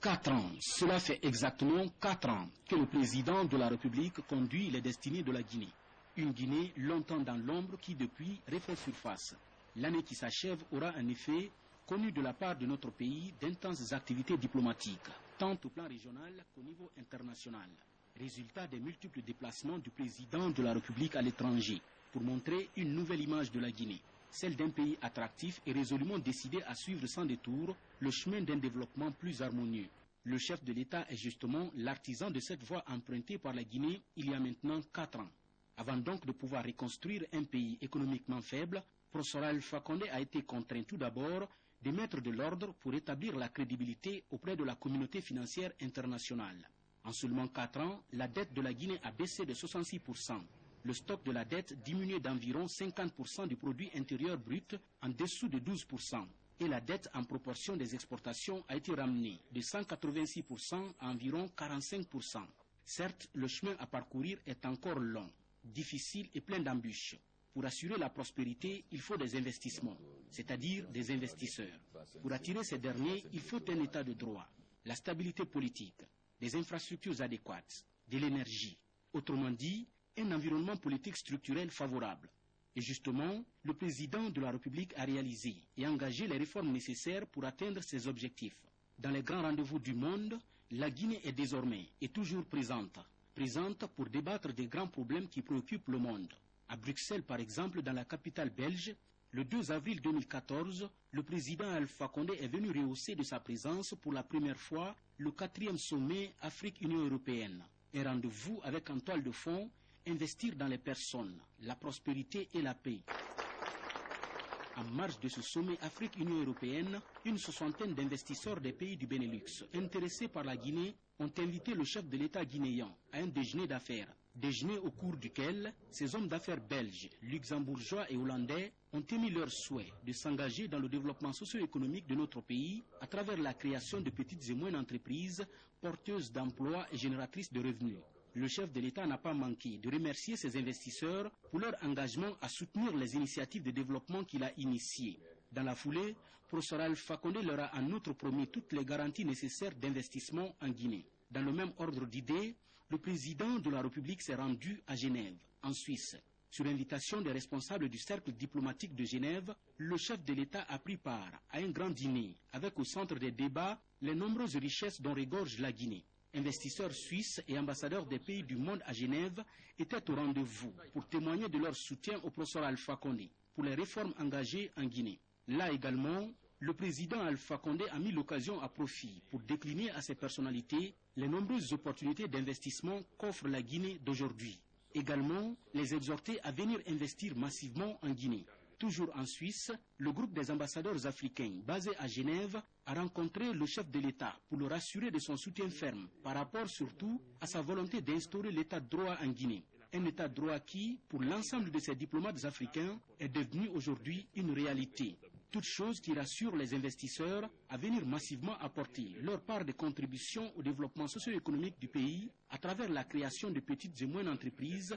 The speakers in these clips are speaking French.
4 ans, cela fait exactement 4 ans que le président de la République conduit les destinées de la Guinée. Une Guinée longtemps dans l'ombre qui depuis refait surface. L'année qui s'achève aura en effet connu de la part de notre pays d'intenses activités diplomatiques, tant au plan régional qu'au niveau international. Résultat des multiples déplacements du président de la République à l'étranger pour montrer une nouvelle image de la Guinée, celle d'un pays attractif et résolument décidé à suivre sans détour le chemin d'un développement plus harmonieux. Le chef de l'État est justement l'artisan de cette voie empruntée par la Guinée il y a maintenant 4 ans. Avant donc de pouvoir reconstruire un pays économiquement faible, Professeur Alpha Condé a été contraint tout d'abord de mettre de l'ordre pour établir la crédibilité auprès de la communauté financière internationale. En seulement 4 ans, la dette de la Guinée a baissé de 66%. Le stock de la dette diminué d'environ 50% du produit intérieur brut en dessous de 12%. Et la dette en proportion des exportations a été ramenée de 186% à environ 45%. Certes, le chemin à parcourir est encore long, difficile et plein d'embûches. Pour assurer la prospérité, il faut des investissements, c'est-à-dire des investisseurs. Pour attirer ces derniers, il faut un état de droit, la stabilité politique, des infrastructures adéquates, de l'énergie. Autrement dit, un environnement politique structurel favorable. Et justement, le président de la République a réalisé et engagé les réformes nécessaires pour atteindre ces objectifs. Dans les grands rendez-vous du monde, la Guinée est désormais et toujours présente pour débattre des grands problèmes qui préoccupent le monde. À Bruxelles, par exemple, dans la capitale belge, le 2 avril 2014, le président Alpha Condé est venu rehausser de sa présence pour la première fois le 4e sommet Afrique-Union européenne. Un rendez-vous avec en toile de fond investir dans les personnes, la prospérité et la paix. En marge de ce sommet Afrique-Union européenne, une soixantaine d'investisseurs des pays du Benelux intéressés par la Guinée ont invité le chef de l'État guinéen à un déjeuner d'affaires. Déjeuner au cours duquel ces hommes d'affaires belges, luxembourgeois et hollandais ont émis leur souhait de s'engager dans le développement socio-économique de notre pays à travers la création de petites et moyennes entreprises porteuses d'emplois et génératrices de revenus. Le chef de l'État n'a pas manqué de remercier ses investisseurs pour leur engagement à soutenir les initiatives de développement qu'il a initiées. Dans la foulée, Professeur Alpha Condé leur a en outre promis toutes les garanties nécessaires d'investissement en Guinée. Dans le même ordre d'idées, le président de la République s'est rendu à Genève, en Suisse. Sur invitation des responsables du cercle diplomatique de Genève, le chef de l'État a pris part à un grand dîner avec au centre des débats les nombreuses richesses dont regorge la Guinée. Investisseurs suisses et ambassadeurs des pays du monde à Genève étaient au rendez-vous pour témoigner de leur soutien au professeur Alpha Condé pour les réformes engagées en Guinée. Là également, le président Alpha Condé a mis l'occasion à profit pour décliner à ces personnalités les nombreuses opportunités d'investissement qu'offre la Guinée d'aujourd'hui. Également, les exhorter à venir investir massivement en Guinée. Toujours en Suisse, le groupe des ambassadeurs africains basé à Genève a rencontré le chef de l'État pour le rassurer de son soutien ferme par rapport surtout à sa volonté d'instaurer l'état de droit en Guinée. Un état de droit qui, pour l'ensemble de ces diplomates africains, est devenu aujourd'hui une réalité. Toute chose qui rassure les investisseurs à venir massivement apporter leur part de contribution au développement socio-économique du pays à travers la création de petites et moyennes entreprises.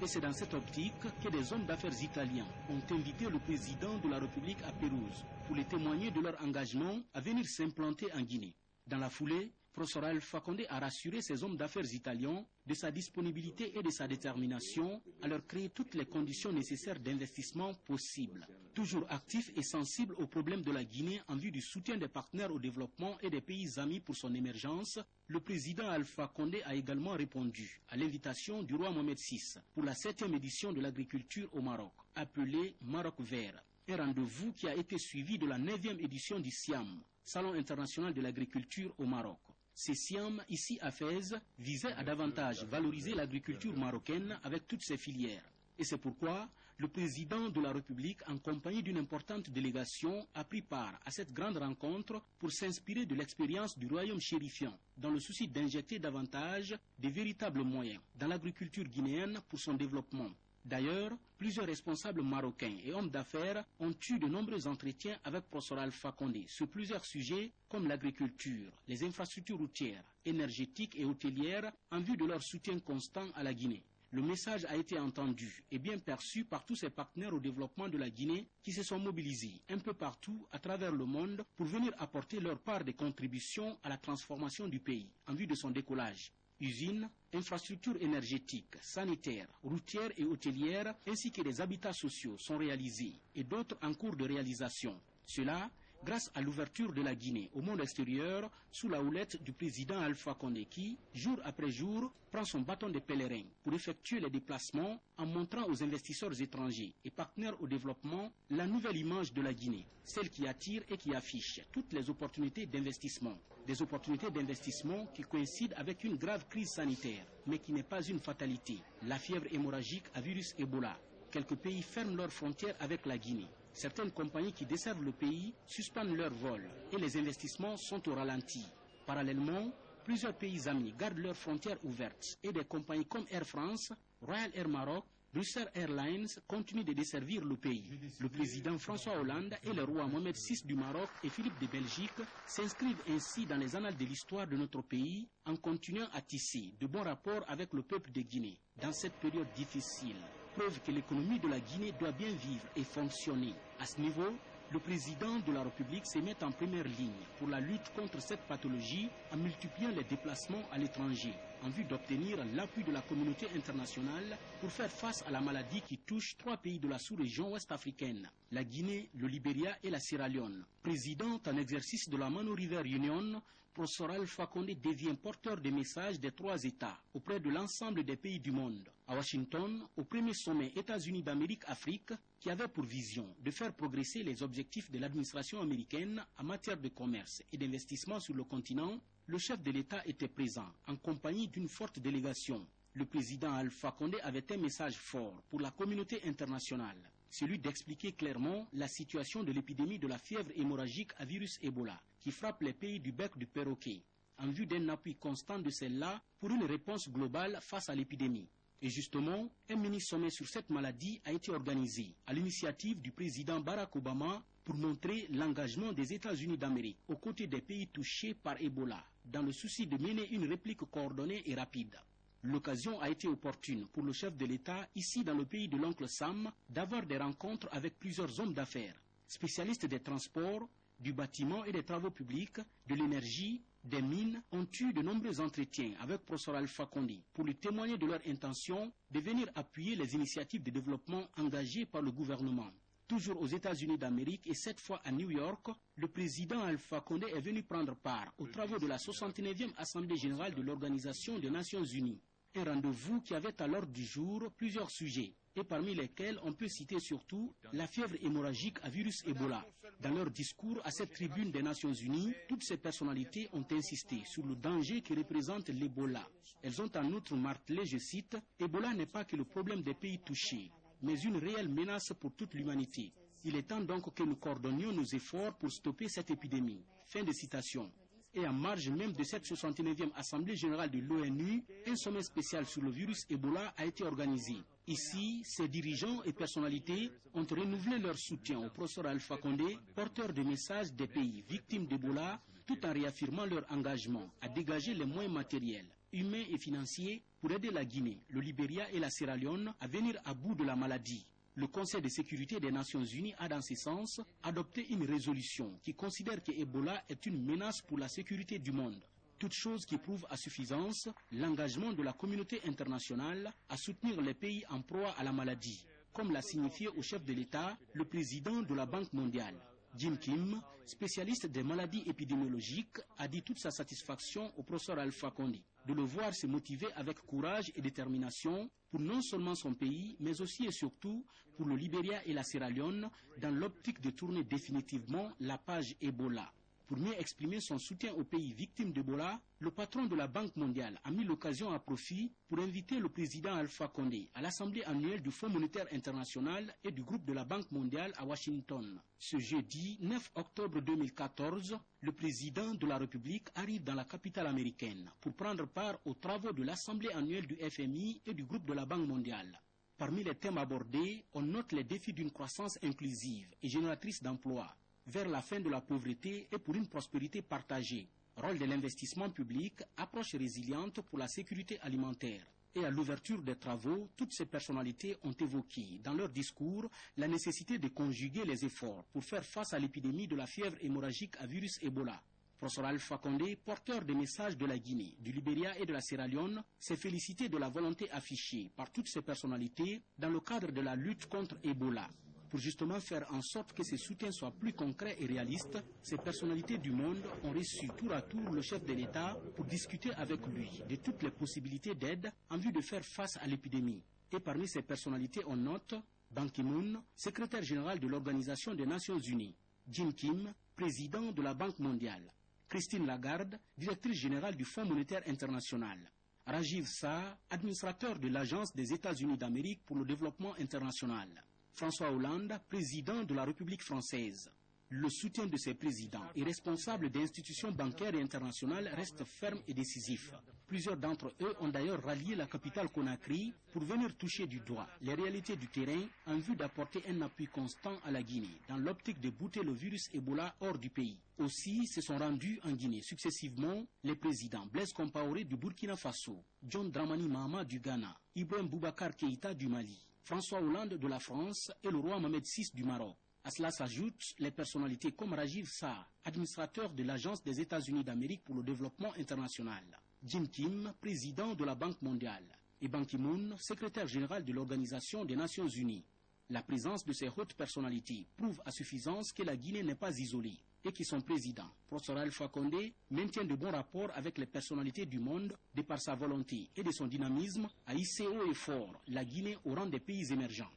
Et c'est dans cette optique que des hommes d'affaires italiens ont invité le président de la République à Pérouse pour les témoigner de leur engagement à venir s'implanter en Guinée. Dans la foulée, Professeur Alpha Condé a rassuré ces hommes d'affaires italiens de sa disponibilité et de sa détermination à leur créer toutes les conditions nécessaires d'investissement possibles. Toujours actif et sensible aux problèmes de la Guinée en vue du soutien des partenaires au développement et des pays amis pour son émergence, le président Alpha Condé a également répondu à l'invitation du roi Mohamed VI pour la 7e édition de l'agriculture au Maroc, appelée Maroc Vert. Un rendez-vous qui a été suivi de la 9e édition du SIAM, Salon international de l'agriculture au Maroc. Ces SIAM, ici à Fès, visaient à davantage valoriser l'agriculture marocaine avec toutes ses filières. Et c'est pourquoi le président de la République, en compagnie d'une importante délégation, a pris part à cette grande rencontre pour s'inspirer de l'expérience du royaume chérifiant, dans le souci d'injecter davantage de véritables moyens dans l'agriculture guinéenne pour son développement. D'ailleurs, plusieurs responsables marocains et hommes d'affaires ont eu de nombreux entretiens avec Professeur Alpha Condé sur plusieurs sujets comme l'agriculture, les infrastructures routières, énergétiques et hôtelières en vue de leur soutien constant à la Guinée. Le message a été entendu et bien perçu par tous ces partenaires au développement de la Guinée qui se sont mobilisés un peu partout à travers le monde pour venir apporter leur part de contribution à la transformation du pays en vue de son décollage. Usines, infrastructures énergétiques, sanitaires, routières et hôtelières, ainsi que des habitats sociaux sont réalisés et d'autres en cours de réalisation. Cela grâce à l'ouverture de la Guinée au monde extérieur sous la houlette du président Alpha Condé qui, jour après jour, prend son bâton de pèlerin pour effectuer les déplacements en montrant aux investisseurs étrangers et partenaires au développement la nouvelle image de la Guinée, celle qui attire et qui affiche toutes les opportunités d'investissement. Des opportunités d'investissement qui coïncident avec une grave crise sanitaire, mais qui n'est pas une fatalité. La fièvre hémorragique à virus Ebola. Quelques pays ferment leurs frontières avec la Guinée. Certaines compagnies qui desservent le pays suspendent leurs vols et les investissements sont au ralenti. Parallèlement, plusieurs pays amis gardent leurs frontières ouvertes et des compagnies comme Air France, Royal Air Maroc, Brussels Airlines continuent de desservir le pays. Le président François Hollande et le roi Mohamed VI du Maroc et Philippe de Belgique s'inscrivent ainsi dans les annales de l'histoire de notre pays en continuant à tisser de bons rapports avec le peuple de Guinée dans cette période difficile. Preuve que l'économie de la Guinée doit bien vivre et fonctionner. À ce niveau, le président de la République se met en première ligne pour la lutte contre cette pathologie en multipliant les déplacements à l'étranger en vue d'obtenir l'appui de la communauté internationale pour faire face à la maladie qui touche 3 pays de la sous-région ouest-africaine, la Guinée, le Libéria et la Sierra Leone. Président en exercice de la Mano River Union, Professeur Alpha Condé devient porteur des messages des 3 États auprès de l'ensemble des pays du monde. À Washington, au premier sommet États-Unis d'Amérique-Afrique, qui avait pour vision de faire progresser les objectifs de l'administration américaine en matière de commerce et d'investissement sur le continent, le chef de l'État était présent en compagnie d'une forte délégation. Le président Alpha Condé avait un message fort pour la communauté internationale, celui d'expliquer clairement la situation de l'épidémie de la fièvre hémorragique à virus Ebola qui frappe les pays du bec du perroquet, en vue d'un appui constant de celle-là pour une réponse globale face à l'épidémie. Et justement, un mini-sommet sur cette maladie a été organisé à l'initiative du président Barack Obama pour montrer l'engagement des États-Unis d'Amérique aux côtés des pays touchés par Ebola, dans le souci de mener une réplique coordonnée et rapide. L'occasion a été opportune pour le chef de l'État, ici dans le pays de l'oncle Sam, d'avoir des rencontres avec plusieurs hommes d'affaires, spécialistes des transports, du bâtiment et des travaux publics, de l'énergie, des mines, ont eu de nombreux entretiens avec professeur Alpha Condé pour lui témoigner de leur intention de venir appuyer les initiatives de développement engagées par le gouvernement. Toujours aux États-Unis d'Amérique et cette fois à New York, le président Alpha Condé est venu prendre part aux travaux de la 69e Assemblée générale de l'Organisation des Nations Unies. Un rendez-vous qui avait à l'ordre du jour plusieurs sujets, et parmi lesquels on peut citer surtout la fièvre hémorragique à virus Ebola. Dans leur discours à cette tribune des Nations Unies, toutes ces personnalités ont insisté sur le danger que représente l'Ebola. Elles ont en outre martelé, je cite, « Ebola n'est pas que le problème des pays touchés, mais une réelle menace pour toute l'humanité. Il est temps donc que nous coordonnions nos efforts pour stopper cette épidémie. » Fin de citation. Et en marge même de cette 69e Assemblée générale de l'ONU, un sommet spécial sur le virus Ebola a été organisé. Ici, ces dirigeants et personnalités ont renouvelé leur soutien au professeur Alpha Condé, porteur de messages des pays victimes d'Ebola, tout en réaffirmant leur engagement à dégager les moyens matériels, humains et financiers pour aider la Guinée, le Libéria et la Sierra Leone à venir à bout de la maladie. Le Conseil de sécurité des Nations Unies a dans ce sens adopté une résolution qui considère que Ebola est une menace pour la sécurité du monde. Toute chose qui prouve à suffisance l'engagement de la communauté internationale à soutenir les pays en proie à la maladie, comme l'a signifié au chef de l'État le président de la Banque mondiale. Jim Kim, spécialiste des maladies épidémiologiques, a dit toute sa satisfaction au professeur Alpha Condé de le voir se motiver avec courage et détermination pour non seulement son pays, mais aussi et surtout pour le Libéria et la Sierra Leone dans l'optique de tourner définitivement la page Ebola. Pour mieux exprimer son soutien aux pays victimes d'Ebola, le patron de la Banque mondiale a mis l'occasion à profit pour inviter le président Alpha Condé à l'Assemblée annuelle du Fonds monétaire international et du groupe de la Banque mondiale à Washington. Ce jeudi 9 octobre 2014, le président de la République arrive dans la capitale américaine pour prendre part aux travaux de l'Assemblée annuelle du FMI et du groupe de la Banque mondiale. Parmi les thèmes abordés, on note les défis d'une croissance inclusive et génératrice d'emplois, vers la fin de la pauvreté et pour une prospérité partagée, rôle de l'investissement public, approche résiliente pour la sécurité alimentaire, Et à l'ouverture des travaux, toutes ces personnalités ont évoqué dans leur discours la nécessité de conjuguer les efforts pour faire face à l'épidémie de la fièvre hémorragique à virus Ebola. Professeur Alpha Condé, porteur des messages de la Guinée, du Libéria et de la Sierra Leone, s'est félicité de la volonté affichée par toutes ces personnalités dans le cadre de la lutte contre Ebola. Pour justement faire en sorte que ces soutiens soient plus concrets et réalistes, ces personnalités du monde ont reçu tour à tour le chef de l'État pour discuter avec lui de toutes les possibilités d'aide en vue de faire face à l'épidémie. Et parmi ces personnalités, on note Ban Ki-moon, secrétaire général de l'Organisation des Nations Unies, Jim Kim, président de la Banque mondiale, Christine Lagarde, directrice générale du Fonds monétaire international, Rajiv Shah, administrateur de l'Agence des États-Unis d'Amérique pour le développement international, François Hollande, président de la République française. Le soutien de ces présidents et responsables d'institutions bancaires et internationales reste ferme et décisif. Plusieurs d'entre eux ont d'ailleurs rallié la capitale Conakry pour venir toucher du doigt les réalités du terrain en vue d'apporter un appui constant à la Guinée dans l'optique de bouter le virus Ebola hors du pays. Aussi se sont rendus en Guinée successivement les présidents Blaise Compaoré du Burkina Faso, John Dramani Mahama du Ghana, Ibrahim Boubacar Keïta du Mali, François Hollande de la France et le roi Mohamed VI du Maroc. À cela s'ajoutent les personnalités comme Rajiv Shah, administrateur de l'Agence des États-Unis d'Amérique pour le développement international, Jim Kim, président de la Banque mondiale, et Ban Ki-moon, secrétaire général de l'Organisation des Nations Unies. La présence de ces hautes personnalités prouve à suffisance que la Guinée n'est pas isolée et que son président, Professeur Alpha Condé, maintient de bons rapports avec les personnalités du monde de par sa volonté et de son dynamisme à hisser haut et fort la Guinée au rang des pays émergents.